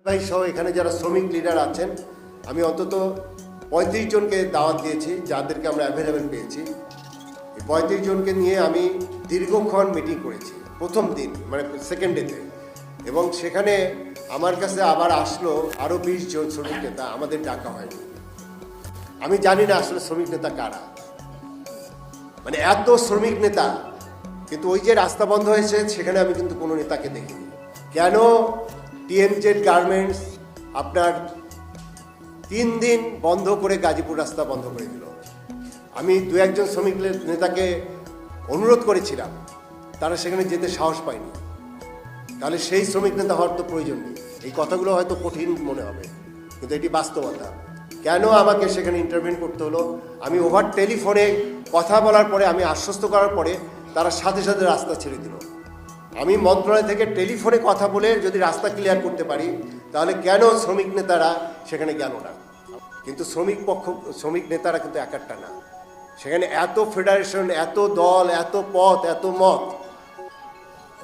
ভাই সহ এখানে যারা শ্রমিক লিডার আছেন, আমি অন্তত 35 জনকে দাওয়াত দিয়েছি, যাদেরকে আমরা অ্যাভেলেবেল পেয়েছি। এই 35 জনকে নিয়ে আমি দীর্ঘক্ষণ মিটিং করেছি প্রথম দিন, মানে সেকেন্ড ডেতে। এবং সেখানে আমার কাছে আবার আসলো আরও 20 জন শ্রমিক নেতা, আমাদের ডাকা হয়নি। আমি জানি না আসলে শ্রমিক নেতা কারা, মানে এত শ্রমিক নেতা, কিন্তু ওই যে রাস্তা বন্ধ হয়েছে সেখানে আমি কিন্তু কোনো নেতাকে দেখিনি। কেন টিএমজেড গার্মেন্টস আপনার 3 দিন বন্ধ করে গাজীপুর রাস্তা বন্ধ করে দিল? আমি 2-1 শ্রমিক নেতাকে অনুরোধ করেছিলাম, তারা সেখানে যেতে সাহস পায়নি। তাহলে সেই শ্রমিক নেতা হওয়ার তো প্রয়োজন নেই। এই কথাগুলো হয়তো কঠিন মনে হবে, কিন্তু এটি বাস্তবতা। কেন আমাকে সেখানে ইন্টারভেন করতে হলো? আমি ওভার টেলিফোনে কথা বলার পরে, আমি আশ্বস্ত করার পরে তারা সাথে সাথে রাস্তা ছেড়ে দিল। আমি মন্ত্রণালয় থেকে টেলিফোনে কথা বলে যদি রাস্তা ক্লিয়ার করতে পারি, তাহলে কেন শ্রমিক নেতারা সেখানে গেল না? কিন্তু শ্রমিক নেতারা কিন্তু একটা না, সেখানে এত ফেডারেশন, এত দল, এত পথ, এত মত,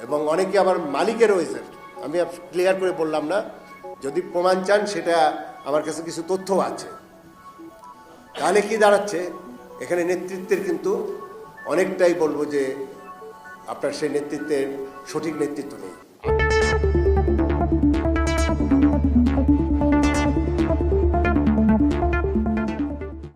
এবং অনেকে আবার মালিকের রয়েছে। আমি ক্লিয়ার করে বললাম না, যদি প্রমাণ চান সেটা আমার কাছে কিছু তথ্য আছে। তাহলে কি দাঁড়াচ্ছে? এখানে নেতৃত্বের কিন্তু অনেকটাই বলবো যে আপনার সেই নেতৃত্বের সঠিক নেতৃত্ব নেই।